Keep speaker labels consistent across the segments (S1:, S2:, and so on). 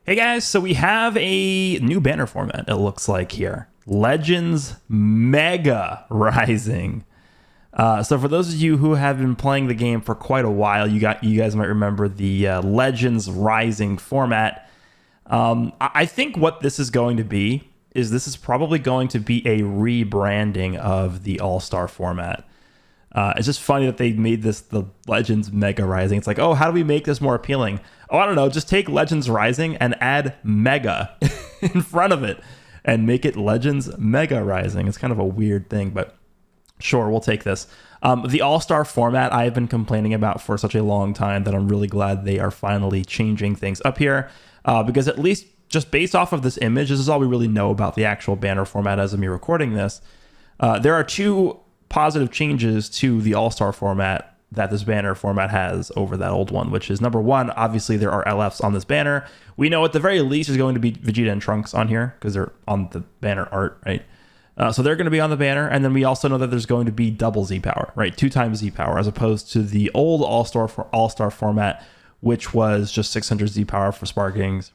S1: Hey guys, so we have a new banner format, it looks like here. Legends Mega Rising. So for those of you who have been playing the game for quite a while, you guys might remember the Legends Rising format. I think what this is going to be is this is probably going to be a rebranding of the All-Star format. It's just funny that they made this the Legends Mega Rising. It's like, oh, how do we make this more appealing? Oh, I don't know. Just take Legends Rising and add Mega in front of it and make it Legends Mega Rising. It's kind of a weird thing, but sure, we'll take this. The All-Star format I've been complaining about for such a long time that I'm really glad they are finally changing things up here because at least just based off of this image, this is all we really know about the actual banner format as of me recording this. There are two positive changes to the All-Star format that this banner format has over that old one, which is number one, obviously there are LFs on this banner. We know at the very least there's going to be Vegeta and Trunks on here because they're on the banner art, right? So they're going to be on the banner. And then we also know that there's going to be double Z power, right? 2 times Z power as opposed to the old All-Star format, which was just 600 Z power for Sparkings,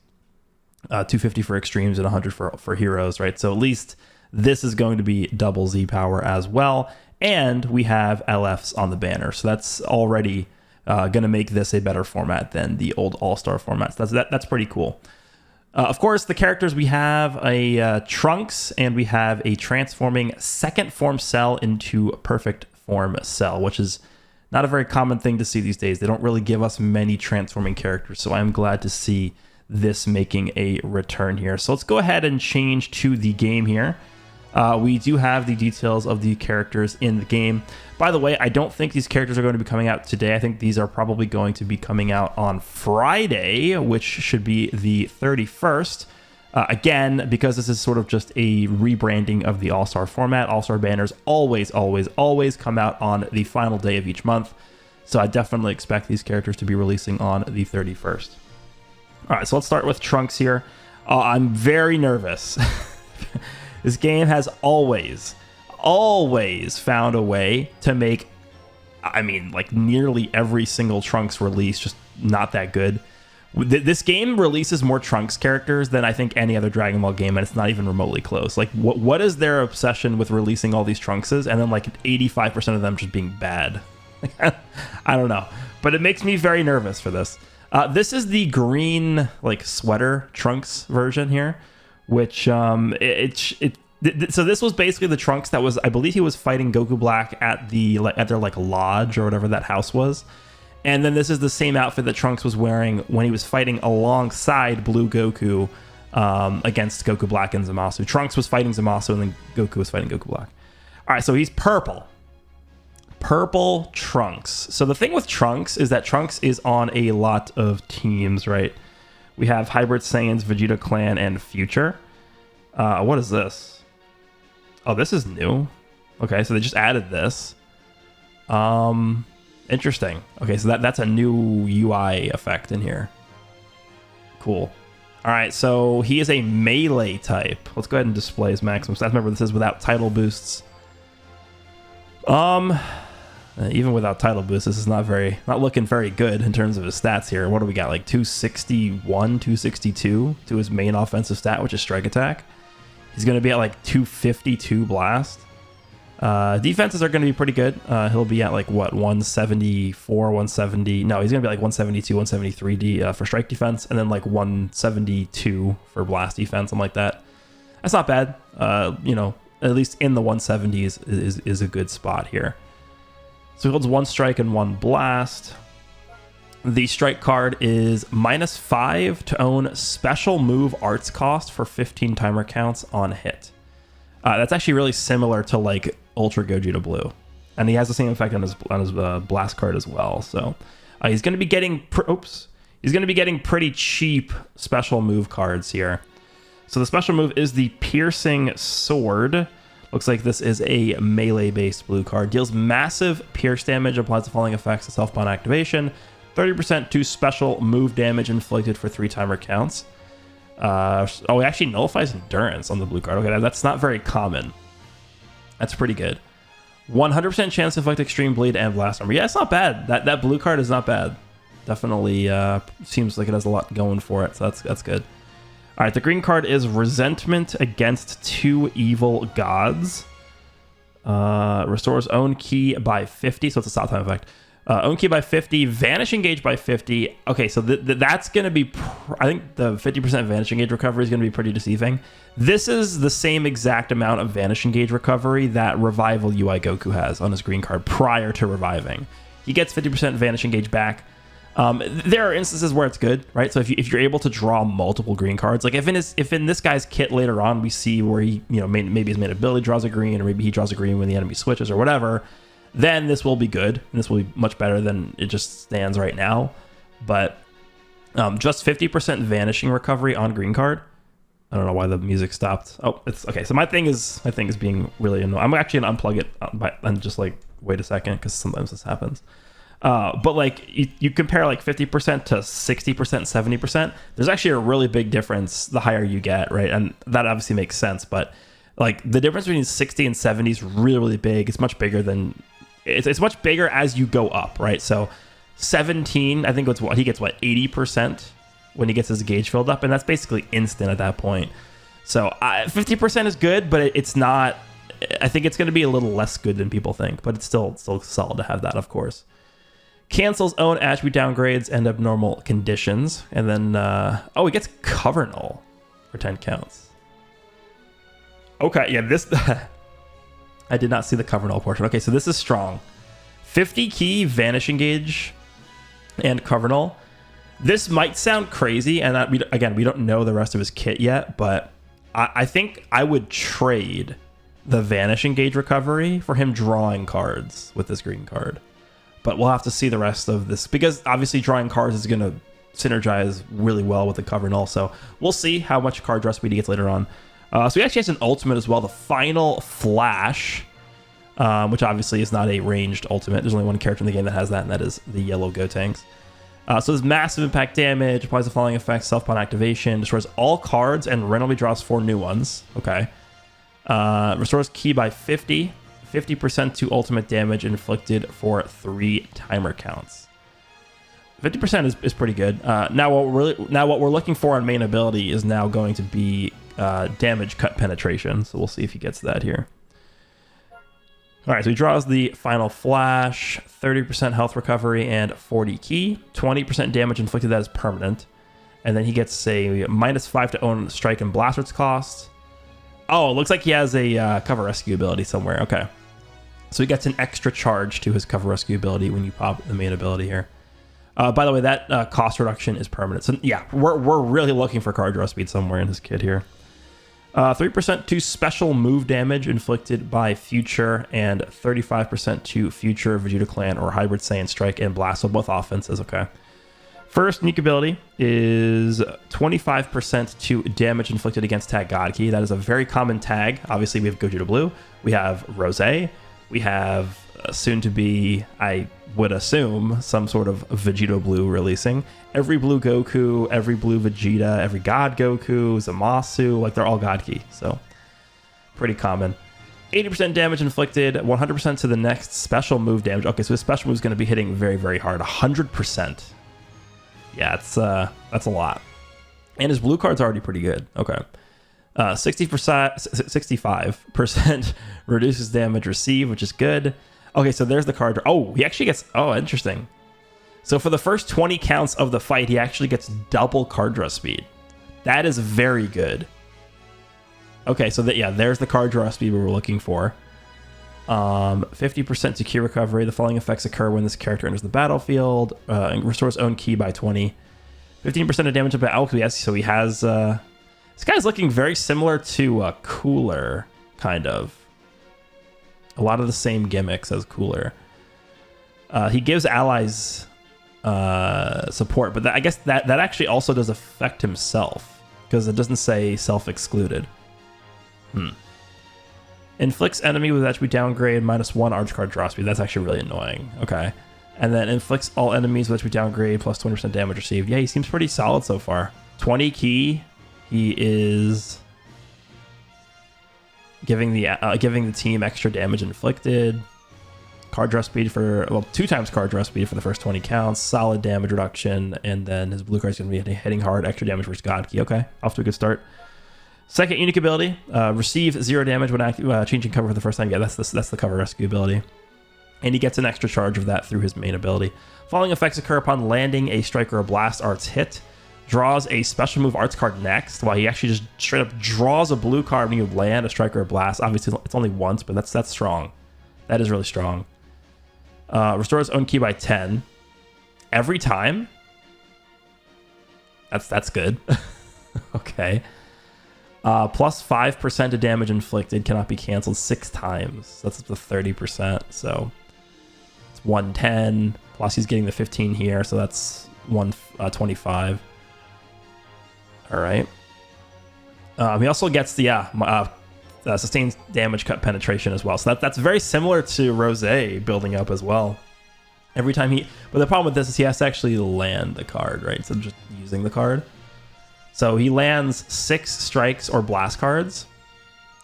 S1: 250 for Extremes, and 100 for Heroes, right? So at least this is going to be double Z power as well. And we have LFs on the banner. So that's already going to make this a better format than the old All-Star formats. That's pretty cool. Of course, the characters, we have a Trunks and we have a transforming second form Cell into perfect form Cell, which is not a very common thing to see these days. They don't really give us many transforming characters. So I'm glad to see this making a return here. So let's go ahead and change to the game here. We do have the details of the characters in the game. By the way, I don't think these characters are going to be coming out today. I think these are probably going to be coming out on Friday, which should be the 31st. Again, because this is sort of just a rebranding of the All-Star format. All-Star banners always come out on the final day of each month. So I definitely expect these characters to be releasing on the 31st. All right, so let's start with Trunks here. I'm very nervous. This game has always found a way to make, I mean, like nearly every single Trunks release just not that good. This game releases more Trunks characters than I think any other Dragon Ball game, and it's not even remotely close. Like, what is their obsession with releasing all these Trunkses and then like 85% of them just being bad? I don't know, but it makes me very nervous for this. This is the green like sweater Trunks version here, which so this was basically the Trunks that was, I believe he was fighting Goku Black at their like lodge or whatever that house was. And then this is the same outfit that Trunks was wearing when he was fighting alongside Blue Goku against Goku Black and Zamasu. Trunks was fighting Zamasu and then Goku was fighting Goku Black. All right, so he's purple. Purple Trunks. So the thing with Trunks is that Trunks is on a lot of teams, right? We have Hybrid Saiyans, Vegeta Clan, and Future. What is this? Oh, this is new. Okay, so they just added this. Interesting. Okay, so that's a new UI effect in here. Cool. All right, so he is a melee type. Let's go ahead and display his maximum stats. Remember, this is without title boosts. Even without title boosts, this is not looking very good in terms of his stats here. What do we got? Like 261, 262 to his main offensive stat, which is strike attack. He's going to be at like 252 blast. Defenses are going to be pretty good. He'll be at like what, 174, 170. No, he's going to be like 172, 173 for strike defense, and then like 172 for blast defense, something like that. That's not bad. You know, at least in the 170s is a good spot here. So he holds 1 strike and 1 blast. The strike card is -5 to own special move arts cost for 15 timer counts on hit. That's actually really similar to like Ultra Gogeta Blue, and he has the same effect on his blast card as well. So he's going to be getting pretty cheap special move cards here. So the special move is the Piercing Sword. Looks like this is a melee-based blue card. Deals massive pierce damage, applies the following effects to self-bond activation. 30% to special move damage inflicted for 3 timer counts. Oh, it actually nullifies endurance on the blue card. Okay, that's not very common. That's pretty good. 100% chance to inflict extreme bleed and blast armor. Yeah, it's not bad. That blue card is not bad. Definitely seems like it has a lot going for it, so that's good. All right, the green card is Resentment against 2 evil gods. Restores own key by 50, so it's a stop time effect. Own key by 50, Vanishing Gauge by 50. Okay, so that's going to be... I think the 50% Vanishing Gauge recovery is going to be pretty deceiving. This is the same exact amount of Vanishing Gauge recovery that Revival UI Goku has on his green card prior to reviving. He gets 50% Vanishing Gauge back. There are instances where it's good, right? So if you're able to draw multiple green cards, like if in this guy's kit later on we see where he, maybe his main ability draws a green, or maybe he draws a green when the enemy switches or whatever, then this will be good, and this will be much better than it just stands right now. But just 50% vanishing recovery on green card. I don't know why the music stopped. Oh, it's okay. So my thing is being really annoying. I'm actually gonna unplug it and just like wait a second, because sometimes this happens. But like you compare like 50% to 60%, 70%, there's actually a really big difference the higher you get, right? And that obviously makes sense, but like the difference between 60 and 70 is really, really big. It's much bigger than it's much bigger as you go up, right? So 17, I think he gets 80% when he gets his gauge filled up, and that's basically instant at that point. So 50% is good, but it's not. I think it's going to be a little less good than people think, but it's still solid to have that, of course. Cancels own attribute downgrades and abnormal conditions, and then he gets Cover Null for 10 counts. Okay, yeah, this I did not see the Cover Null portion. Okay, so this is strong. 50 key Vanishing Gauge and Cover Null. This might sound crazy, and we don't know the rest of his kit yet, but I think I would trade the Vanishing Gauge recovery for him drawing cards with this green card. But we'll have to see the rest of this, because obviously drawing cards is going to synergize really well with the Cover Null. So we'll see how much card draw speed he gets later on. So he actually has an ultimate as well, the Final Flash, which obviously is not a ranged ultimate. There's only one character in the game that has that, and that is the yellow Gotenks. So there's massive impact damage, applies the following effects, self-spawn activation, destroys all cards, and randomly draws 4 new ones. Okay. Restores key by 50, 50% to ultimate damage inflicted for 3 timer counts. 50% is pretty good. Now what we're looking for on main ability is now going to be damage cut penetration. So we'll see if he gets that here. All right, so he draws the Final Flash, 30% health recovery and 40 key, 20% damage inflicted. That is permanent, and then he gets a -5 to own strike and blasters cost. Oh, it looks like he has a cover rescue ability somewhere. Okay, so he gets an extra charge to his cover rescue ability when you pop the main ability here. By the way, that cost reduction is permanent. So yeah, we're really looking for card draw speed somewhere in his kit here. 3% to special move damage inflicted by future, and 35% to future Vegeta Clan or Hybrid Saiyan Strike and Blast, so both offenses. Okay. First unique ability is 25% to damage inflicted against tag God Key. That is a very common tag. Obviously, we have Gogeta Blue, we have Rose, we have soon to be, I would assume, some sort of Vegeta Blue releasing. Every blue Goku, every blue Vegeta, every God Goku, Zamasu, like they're all God Key, so pretty common. 80% damage inflicted, 100% to the next special move damage. Okay, so his special move is going to be hitting very, very hard, 100%. Yeah, that's a lot. And his blue card's already pretty good. Okay. 65% reduces damage received, which is good. Okay, so there's the card. Oh, he actually gets... Oh, interesting. So for the first 20 counts of the fight, he actually gets double card draw speed. That is very good. Okay, so there's the card draw speed we were looking for. 50% to key recovery. The following effects occur when this character enters the battlefield. And restores own key by 20. 15% of damage about alchemy. Yes, so he has... this guy's looking very similar to Cooler, kind of. A lot of the same gimmicks as Cooler. He gives allies support, but I guess that actually also does affect himself, because it doesn't say self-excluded. Inflicts enemy with attribute downgrade -1 arch card draw speed. That's actually really annoying. Okay. And then inflicts all enemies with attribute downgrade plus 20% damage received. Yeah, he seems pretty solid so far. 20 key. He is giving the team extra damage inflicted. card draw speed for, well, 2 times card draw speed for the first 20 counts, solid damage reduction, and then his blue card's going to be hitting hard, extra damage versus God Key. Okay, off to a good start. Second unique ability, receive 0 damage when changing cover for the first time. Yeah, that's the cover rescue ability. And he gets an extra charge of that through his main ability. Following effects occur upon landing a strike or a blast arts hit. Draws a special move arts card next, while he actually just straight up draws a blue card when you land a strike or a blast. Obviously, it's only once, but that's strong. That is really strong. Restores own key by 10 every time. That's good. Okay. Plus 5% of damage inflicted cannot be canceled 6 times. That's up to 30%. So it's 110. Plus he's getting the 15 here, so that's 125. All right. He also gets the sustained damage cut penetration as well. So that's very similar to Rose building up as well. Every time but the problem with this is he has to actually land the card, right? Instead of just using the card. So he lands 6 strikes or blast cards,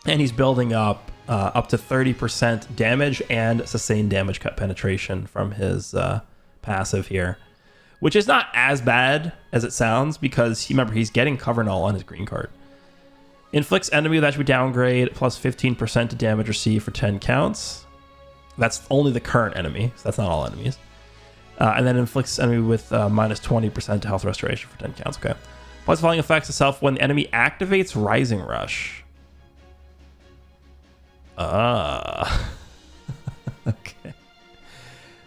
S1: and he's building up to 30% damage and sustained damage cut penetration from his passive here, which is not as bad as it sounds because remember he's getting cover null on his green card. Inflicts enemy with attribute downgrade plus 15% to damage received for 10 counts. That's only the current enemy, so that's not all enemies. And then inflicts enemy with minus 20% to health restoration for 10 counts. Okay. Plus the following effects itself when the enemy activates Rising Rush. Okay.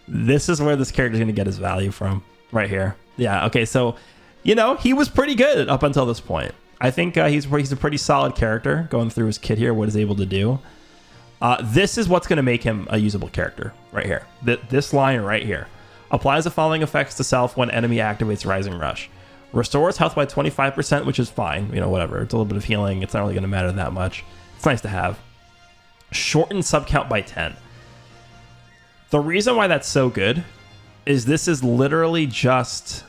S1: This is where this character is going to get his value from. Right here. Yeah, okay, so, he was pretty good up until this point. I think he's a pretty solid character going through his kit here, what he's able to do. This is what's going to make him a usable character right here. This line right here. Applies the following effects to self when enemy activates Rising Rush. Restores health by 25%, which is fine. Whatever. It's a little bit of healing. It's not really going to matter that much. It's nice to have. Shorten sub count by 10. The reason why that's so good is this is literally just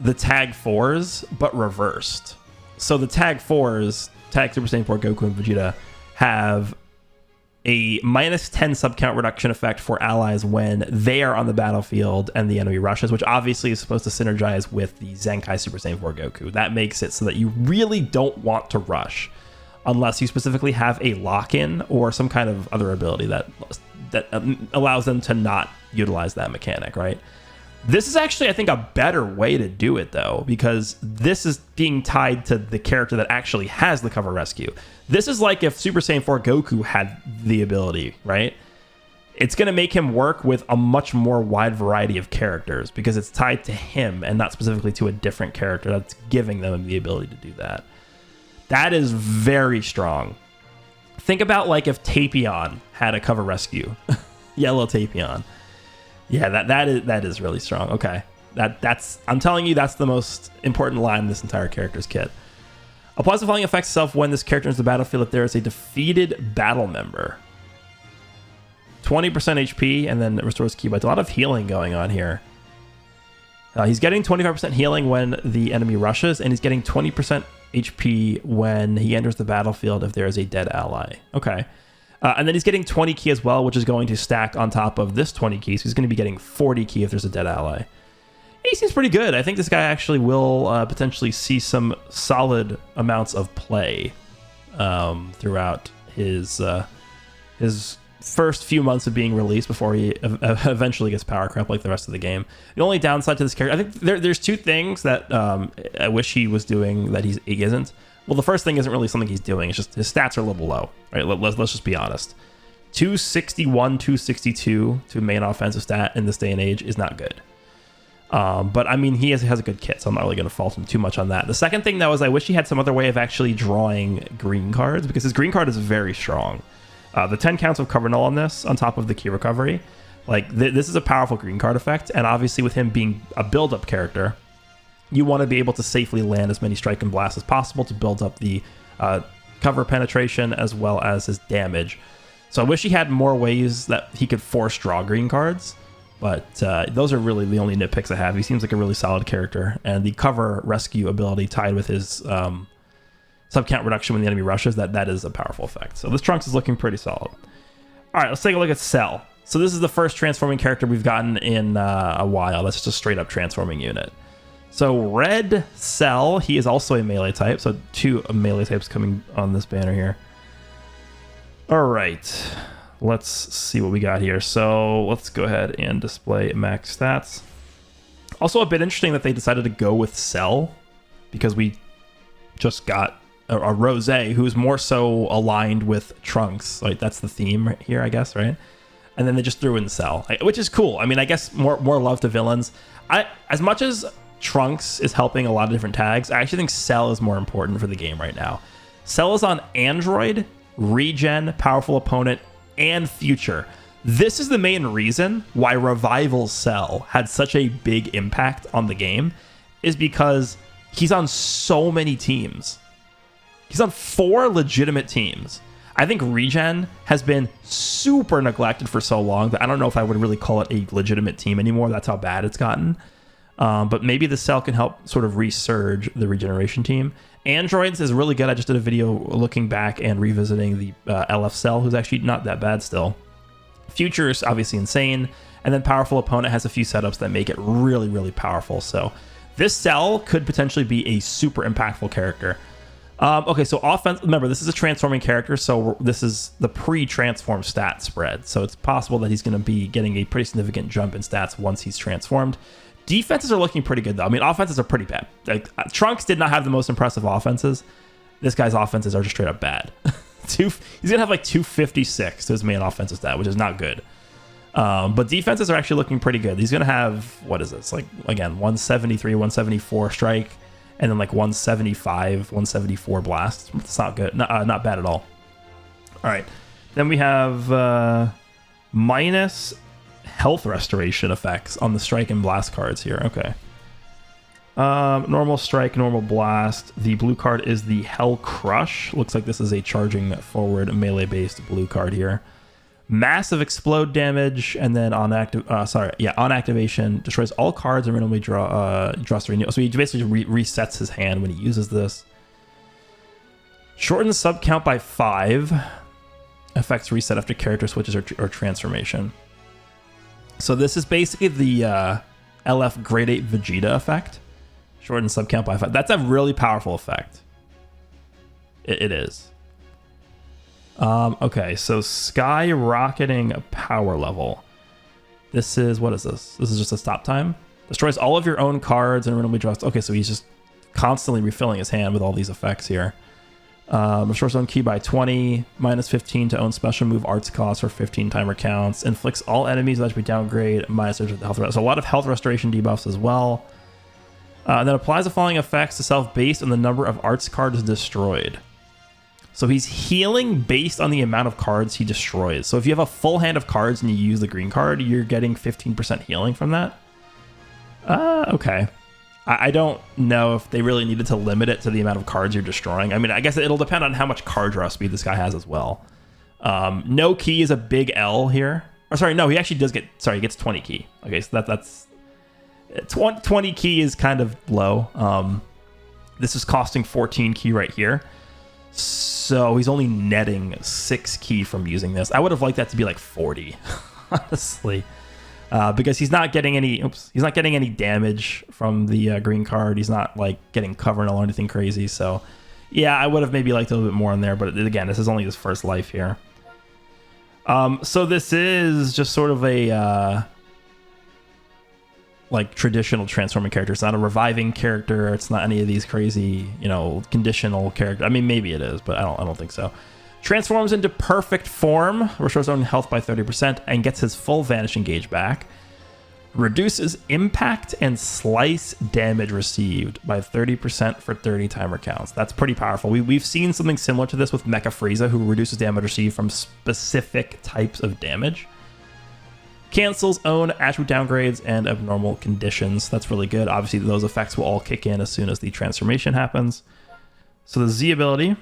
S1: the tag 4s, but reversed. So the tag 4s, tag Super Saiyan 4 Goku and Vegeta, have a minus 10 subcount reduction effect for allies when they are on the battlefield and the enemy rushes, which obviously is supposed to synergize with the Zenkai Super Saiyan 4 Goku. That makes it so that you really don't want to rush unless you specifically have a lock-in or some kind of other ability that allows them to not utilize that mechanic, right? This is actually, I think, a better way to do it, though, because this is being tied to the character that actually has the cover rescue. This is like if Super Saiyan 4 Goku had the ability, right? It's going to make him work with a much more wide variety of characters because it's tied to him and not specifically to a different character that's giving them the ability to do that. That is very strong. Think about like if Tapion had a cover rescue. Yellow Tapion. Yeah, that is really strong. Okay. That's I'm telling you, that's the most important line in this entire character's kit. Applies the following effects itself when this character enters the battlefield if there is a defeated battle member. 20% HP, and then it restores key by a lot of healing going on here. He's getting 25% healing when the enemy rushes, and he's getting 20% HP when he enters the battlefield if there is a dead ally. Okay. And then he's getting 20 key as well, which is going to stack on top of this 20 key. So he's going to be getting 40 key if there's a dead ally. He seems pretty good. I think this guy actually will potentially see some solid amounts of play throughout his first few months of being released before he eventually gets power creep like the rest of the game. The only downside to this character, I think there's 2 things that I wish he was doing that he isn't. Well, the first thing isn't really something he's doing. It's just his stats are a little low, right? Let's just be honest. 261, 262 to main offensive stat in this day and age is not good. But I mean, he has a good kit, so I'm not really going to fault him too much on that. The second thing, though, is I wish he had some other way of actually drawing green cards because his green card is very strong. The 10 counts of cover null on this, on top of the key recovery, like this is a powerful green card effect. And obviously, with him being a build-up character, you want to be able to safely land as many strike and blast as possible to build up the cover penetration as well as his damage. So I wish he had more ways that he could force draw green cards, but those are really the only nitpicks I have. He seems like a really solid character, and the cover rescue ability tied with his subcount reduction when the enemy rushes, that is a powerful effect. So this Trunks is looking pretty solid. All right, let's take a look at Cell. So this is the first transforming character we've gotten in a while. That's just a straight up transforming unit. So Red Cell, he is also a melee type. So 2 melee types coming on this banner here. All right, let's see what we got here. So let's go ahead and display max stats. Also a bit interesting that they decided to go with Cell because we just got a Rose who's more so aligned with Trunks. Like that's the theme right here, I guess, right? And then they just threw in Cell, which is cool. I mean, I guess more love to villains. As much as Trunks is helping a lot of different tags, I actually think Cell is more important for the game right now. Cell is on Android, Regen, Powerful Opponent, and Future. This is the main reason why Revival Cell had such a big impact on the game, is because he's on so many teams. He's on 4 legitimate teams. I think Regen has been super neglected for so long that I don't know if I would really call it a legitimate team anymore. That's how bad it's gotten. But maybe the Cell can help sort of resurge the Regeneration team. Androids is really good. I just did a video looking back and revisiting the LF Cell, who's actually not that bad still. Future is obviously insane. And then Powerful Opponent has a few setups that make it really, really powerful. So this Cell could potentially be a super impactful character. Okay, so offense, remember, this is a transforming character, so this is the pre-transform stat spread. So it's possible that he's going to be getting a pretty significant jump in stats once he's transformed. Defenses are looking pretty good, though. I mean, offenses are pretty bad. Like, Trunks did not have the most impressive offenses. This guy's offenses are just straight up bad. He's going to have like 256 to his main offensive stat, which is not good. But defenses are actually looking pretty good. He's going to have, what is this? Like, again, 173, 174 strike, and then like 175, 174 blast. It's not good. Not bad at all. All right. Then we have minus health restoration effects on the strike and blast cards here. Okay. Normal strike, normal blast. The blue card is the Hell Crush. Looks like this is a charging forward melee-based blue card here. Massive explode damage, and then on activation, destroys all cards and randomly draws 3 new. So he basically resets his hand when he uses this. Shortens sub count by 5. Effects reset after character switches or transformation. So this is basically the LF Grade 8 Vegeta effect. Shortens sub count by 5. That's a really powerful effect. It is. Okay, so skyrocketing power level. This is, what is this? This is just a stop time. Destroys all of your own cards and randomly draws. Okay, so he's just constantly refilling his hand with all these effects here. Restores own key by 20, minus 15 to own special move arts cost for 15 timer counts. Inflicts all enemies that should be downgrade, minus health. So a lot of health restoration debuffs as well. And then applies the following effects to self based on the number of arts cards destroyed. So he's healing based on the amount of cards he destroys. So if you have a full hand of cards and you use the green card, you're getting 15% healing from that. Okay. I don't know if they really needed to limit it to the amount of cards you're destroying. I mean, I guess it'll depend on how much card draw speed this guy has as well. No key is a big L here. Or sorry, no, he actually does get, he gets 20 key. Okay, so that's 20 key is kind of low. This is costing 14 key right here. So he's only netting 6 key from using this. I would have liked that to be like 40, honestly, because he's not getting any. He's not getting any damage from the green card. He's not like getting cover or anything crazy. So yeah, I would have maybe liked a little bit more in there. But again, this is only his first life here. So this is just sort of a like traditional transforming character. It's not a reviving character. It's not any of these crazy, conditional characters. I mean, maybe it is, but I don't think so. Transforms into perfect form, restores own health by 30%, and gets his full vanishing gauge back. Reduces impact and slice damage received by 30% for 30 timer counts. That's pretty powerful. We've seen something similar to this with Mecha Frieza, who reduces damage received from specific types of damage. Cancels own attribute downgrades and abnormal conditions. That's really good. Obviously, those effects will all kick in as soon as the transformation happens. So the Z ability,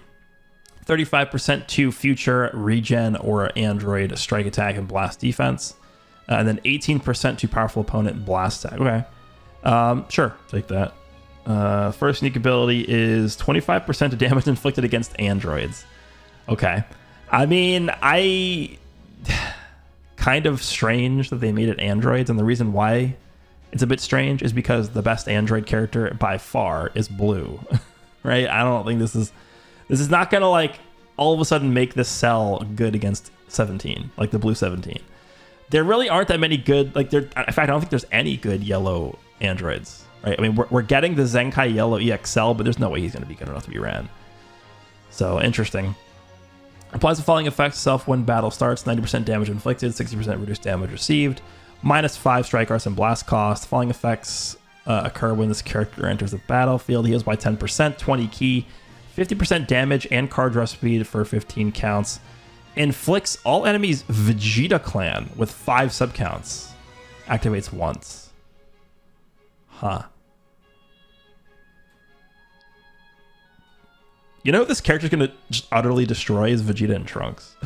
S1: 35% to future, regen, or android strike attack and blast defense. And then 18% to powerful opponent blast attack. Okay. Sure, take that. First sneak ability is 25% to damage inflicted against androids. Okay. I mean, kind of strange that they made it androids, and the reason why it's a bit strange is because the best android character by far is blue, right? I don't think this is not gonna like all of a sudden make this cell good against 17, like the blue 17. There really aren't that many good, like there. In fact, I don't think there's any good yellow androids, right? I mean, we're getting the Zenkai yellow EXL, but there's no way he's gonna be good enough to be ran. So interesting. Applies the following effects itself when battle starts: 90% damage inflicted, 60% reduced damage received, -5 strike arts and blast cost. Following effects occur when this character enters the battlefield. Heals by 10%, 20 ki, 50% damage and card draw speed for 15 counts. Inflicts all enemies Vegeta clan with 5 subcounts. Activates once. Huh. You know what this character's gonna just utterly destroy is Vegeta and Trunks.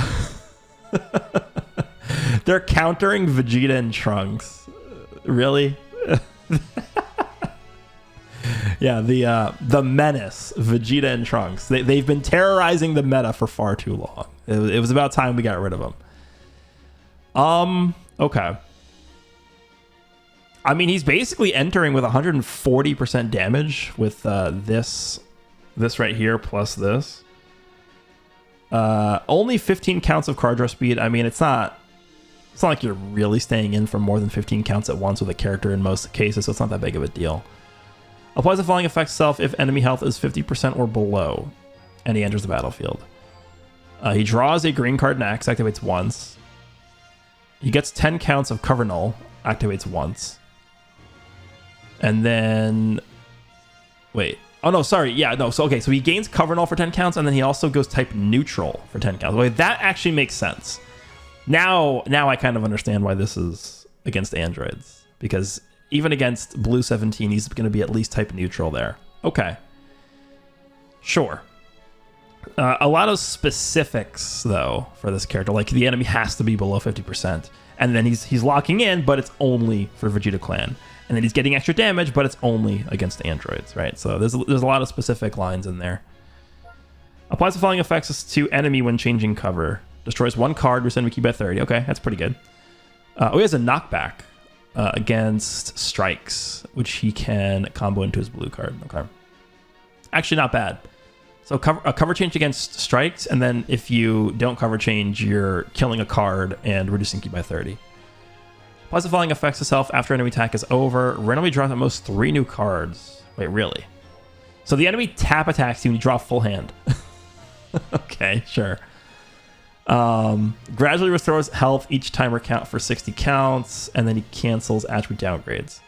S1: They're countering Vegeta and Trunks. Really? Yeah, the menace, Vegeta and Trunks. They've been terrorizing the meta for far too long. It was about time we got rid of them. Okay. I mean, he's basically entering with 140% damage with this right here plus this. Only 15 counts of card draw speed. I mean, it's not like you're really staying in for more than 15 counts at once with a character in most cases, so it's not that big of a deal. Applies the following effects itself if enemy health is 50% or below, and he enters the battlefield. He draws a green card next, activates once. He gets 10 counts of cover null, activates once. And then... Wait. Oh, no, sorry. Yeah, no. So, okay. So he gains cover null for 10 counts, and then he also goes type neutral for 10 counts. Okay, that actually makes sense. Now I kind of understand why this is against androids. Because even against blue 17, he's going to be at least type neutral there. Okay. Sure. A lot of specifics, though, for this character. Like, the enemy has to be below 50%. And then he's locking in, but it's only for Vegeta clan. And then he's getting extra damage, but it's only against androids, right? So there's a lot of specific lines in there. Applies the following effects to enemy when changing cover. Destroys 1 card, reduce ki by 30. Okay, that's pretty good. He has a knockback against strikes, which he can combo into his blue card. Okay. Actually, not bad. So a cover change against strikes, and then if you don't cover change, you're killing a card and reducing ki by 30. Applies the following effects itself after enemy attack is over. Randomly draws at most 3 new cards. Wait, really? So the enemy tap attacks you and you draw full hand. Okay, sure. Gradually restores health each timer count for 60 counts, and then he cancels attribute downgrades.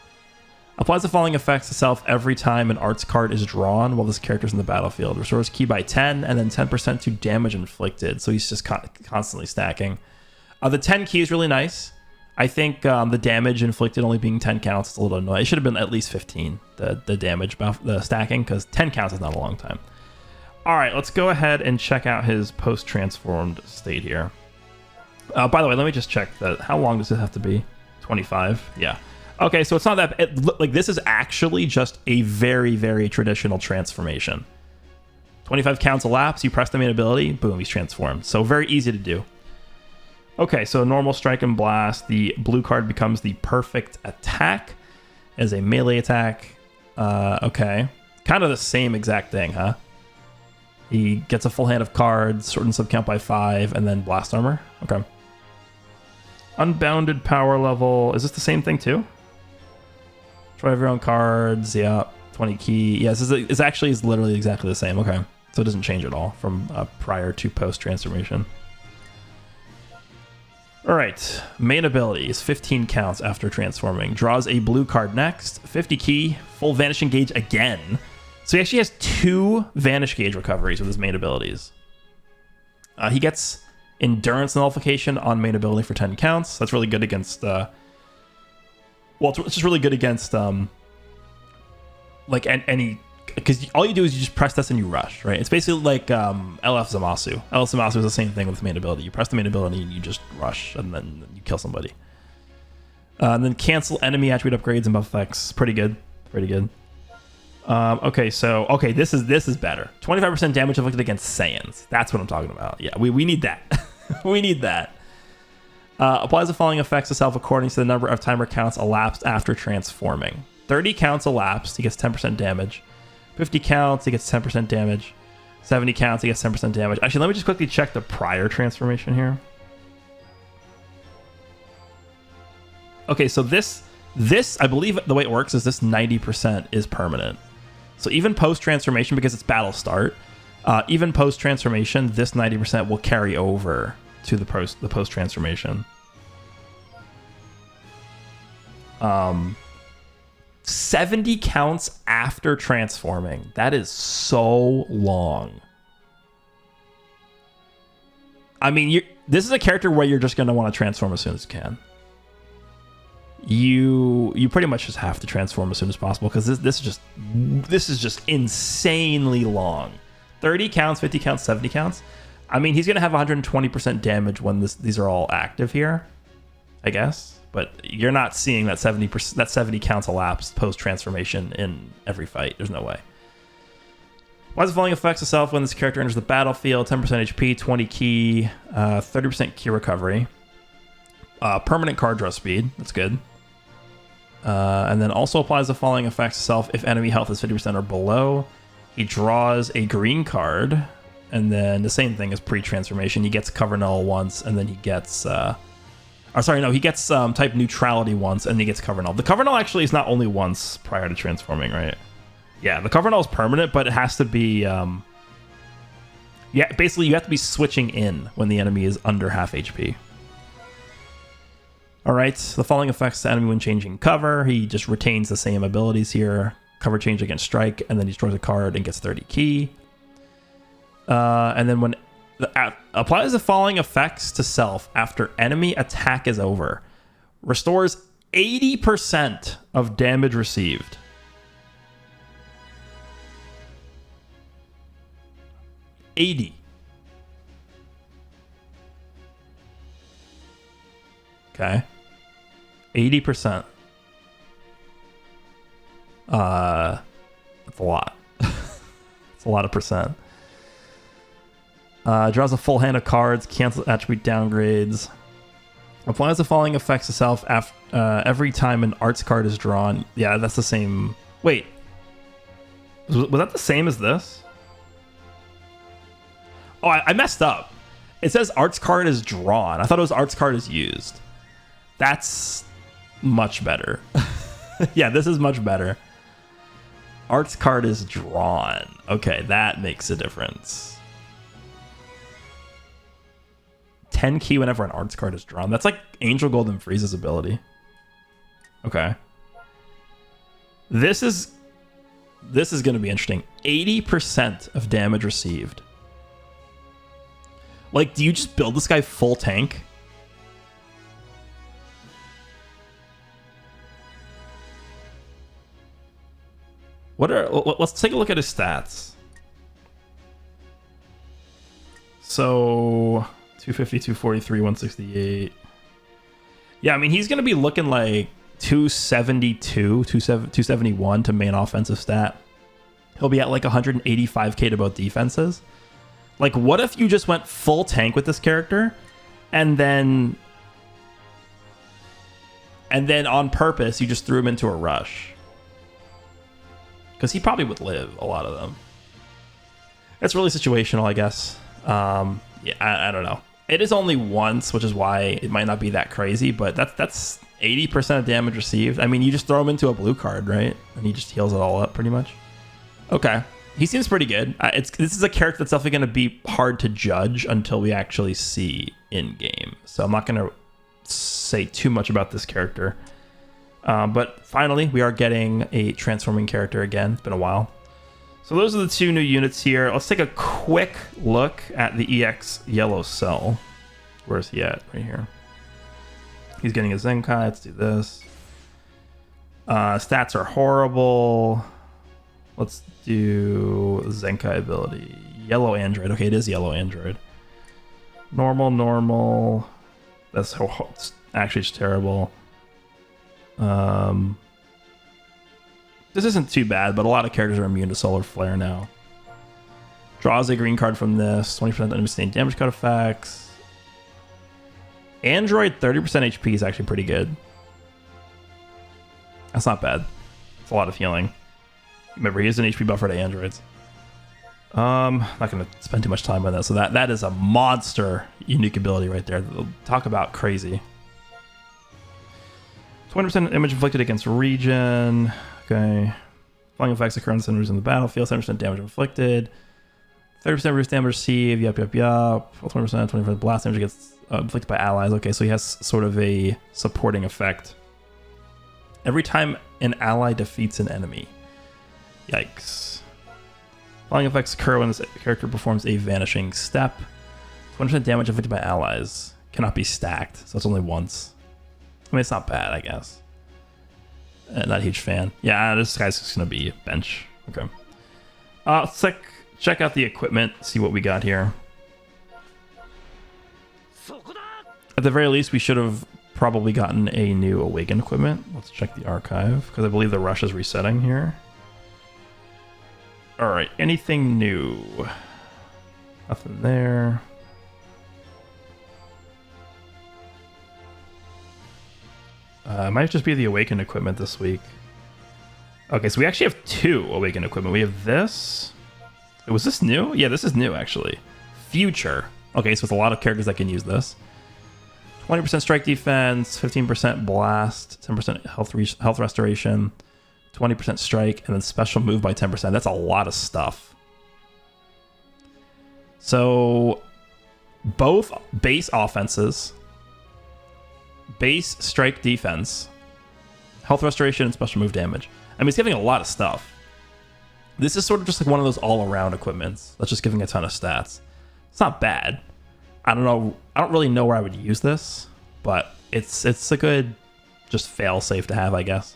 S1: Applies the following effects itself every time an arts card is drawn while this character's in the battlefield. Restores ki by 10, and then 10% to damage inflicted. So he's just constantly stacking. The 10 ki is really nice. I think the damage inflicted only being 10 counts is a little annoying. It should have been at least 15, the damage buff, the stacking, because 10 counts is not a long time. All right, let's go ahead and check out his post-transformed state here. By the way, let me just check that. How long does it have to be? 25? Yeah. Okay, so it's not that... like, this is actually just a very, very traditional transformation. 25 counts elapse, you press the main ability, boom, he's transformed. So very easy to do. Okay, so normal strike and blast. The blue card becomes the perfect attack as a melee attack. Okay. Kind of the same exact thing, huh? He gets a full hand of cards, shorten subcount by 5, and then blast armor. Okay. Unbounded power level. Is this the same thing too? Try your own cards. Yeah. 20 ki. Yes, it's actually literally exactly the same. Okay. So it doesn't change at all from prior to post transformation. All right, main ability is 15 counts after transforming. Draws a blue card next, 50 ki, full vanishing gauge again. So he actually has 2 vanish gauge recoveries with his main abilities. He gets endurance nullification on main ability for 10 counts. That's really good against... well, it's just really good against like any... Because all you do is you just press this and you rush, right? It's basically like LF Zamasu. LF Zamasu is the same thing with main ability. You press the main ability and you just rush, and then you kill somebody. And then cancel enemy attribute upgrades and buff effects. Pretty good. Pretty good. Okay, so... Okay, this is better. 25% damage inflicted against Saiyans. That's what I'm talking about. Yeah, we need that. We need that. Applies the following effects to self according to the number of timer counts elapsed after transforming. 30 counts elapsed, he gets 10% damage. 50 counts, he gets 10% damage. 70 counts, he gets 10% damage. Actually, let me just quickly check the prior transformation here. Okay, so this, I believe the way it works is this 90% is permanent. So even post-transformation, because it's battle start, even post-transformation, this 90% will carry over to the post-transformation. 70 counts after transforming. That is so long. I mean, this is a character where you're just going to want to transform as soon as you can. You pretty much just have to transform as soon as possible because this is just insanely long. 30 counts, 50 counts, 70 counts. I mean, he's going to have 120% damage when these are all active here, I guess. But you're not seeing that 70 counts elapsed post-transformation in every fight. There's no way. Why is the following effects itself when this character enters the battlefield? 10% HP, 20 key, 30% key recovery. Permanent card draw speed. That's good. And then also applies the following effects itself if enemy health is 50% or below. He draws a green card. And then the same thing as pre-transformation. He gets cover null once, and then he gets... he gets type neutrality once, and he gets cover null. The cover null actually is not only once prior to transforming, right? Yeah, the cover null is permanent, but it has to be... basically you have to be switching in when the enemy is under half HP. Alright, the following effects to enemy when changing cover. He just retains the same abilities here. Cover change against strike, and then he destroys a card and gets 30 key. And then when... applies the following effects to self after enemy attack is over. Restores 80% of damage received. $80. Okay. 80%. That's a lot. It's a lot of percent. Draws a full hand of cards, cancels attribute downgrades. Applies the following effects to self every time an arts card is drawn. Yeah, that's the same. Wait. Was that the same as this? Oh, I messed up. It says arts card is drawn. I thought it was arts card is used. That's much better. Yeah, this is much better. Arts card is drawn. Okay, that makes a difference. 10 key whenever an arts card is drawn. That's like Angel Golden Freeze's ability. Okay. This is going to be interesting. 80% of damage received. Like, do you just build this guy full tank? Let's take a look at his stats. So 250, 243, 168. Yeah, I mean, he's going to be looking like 272, 271 to main offensive stat. He'll be at like 185k to both defenses. Like, what if you just went full tank with this character and then on purpose you just threw him into a rush? Because he probably would live a lot of them. It's really situational, I guess. Yeah, I don't know. It is only once, which is why it might not be that crazy, but that's 80% of damage received. I mean, you just throw him into a blue card, right? And he just heals it all up, pretty much. Okay. He seems pretty good. This is a character that's definitely going to be hard to judge until we actually see in-game. So I'm not going to say too much about this character. But finally, we are getting a transforming character again. It's been a while. So those are the two new units here. Let's take a quick look at the EX Yellow Cell. Where's he at? Right here. He's getting a Zenkai. Let's do this. Stats are horrible. Let's do Zenkai ability. Yellow Android. Okay, it is Yellow Android. Normal. That's actually just terrible. This isn't too bad, but a lot of characters are immune to Solar Flare now. Draws a green card from this. 20% unsustained damage card effects. Android 30% HP is actually pretty good. That's not bad. It's a lot of healing. Remember, he is an HP buffer to androids. Not going to spend too much time on that. So that is a monster unique ability right there. Talk about crazy. 20% damage inflicted against region. Okay. Flying effects occur on centers in the battlefield. 7% damage inflicted. 30% reduced damage received. Yup. 20% blast damage gets inflicted by allies. Okay, so he has sort of a supporting effect. Every time an ally defeats an enemy. Yikes. Flying effects occur when this character performs a vanishing step. 20% damage inflicted by allies. Cannot be stacked, so it's only once. I mean, it's not bad, I guess. Not a huge fan. Yeah, this guy's just going to be bench. Okay. Let's check out the equipment, see what we got here. At the very least, we should have probably gotten a new Awaken equipment. Let's check the archive, because I believe the rush is resetting here. All right, anything new? Nothing there. It might just be the Awaken equipment this week. Okay, so we actually have 2 Awaken equipment. We have this. Was this new? Yeah, this is new, actually. Future. Okay, so it's a lot of characters that can use this. 20% strike defense, 15% blast, 10% health restoration, 20% strike, and then special move by 10%. That's a lot of stuff. So both base offenses, base strike defense, health restoration, and special move damage. I mean, it's giving a lot of stuff. This is sort of just like one of those all-around equipments that's just giving a ton of stats. It's not bad. I don't know. I don't really know where I would use this, but it's a good just fail-safe to have, I guess.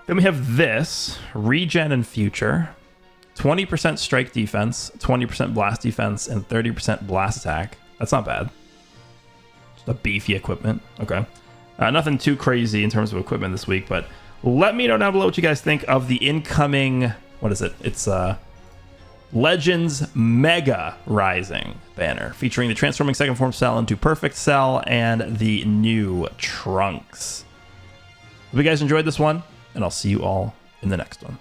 S1: Then we have this, Regen and Future. 20% strike defense, 20% blast defense, and 30% blast attack. That's not bad. Just a beefy equipment. Okay. Nothing too crazy in terms of equipment this week, but let me know down below what you guys think of the incoming... What is it? It's Legends Mega Rising banner, featuring the transforming second form cell into Perfect Cell and the new Trunks. Hope you guys enjoyed this one, and I'll see you all in the next one.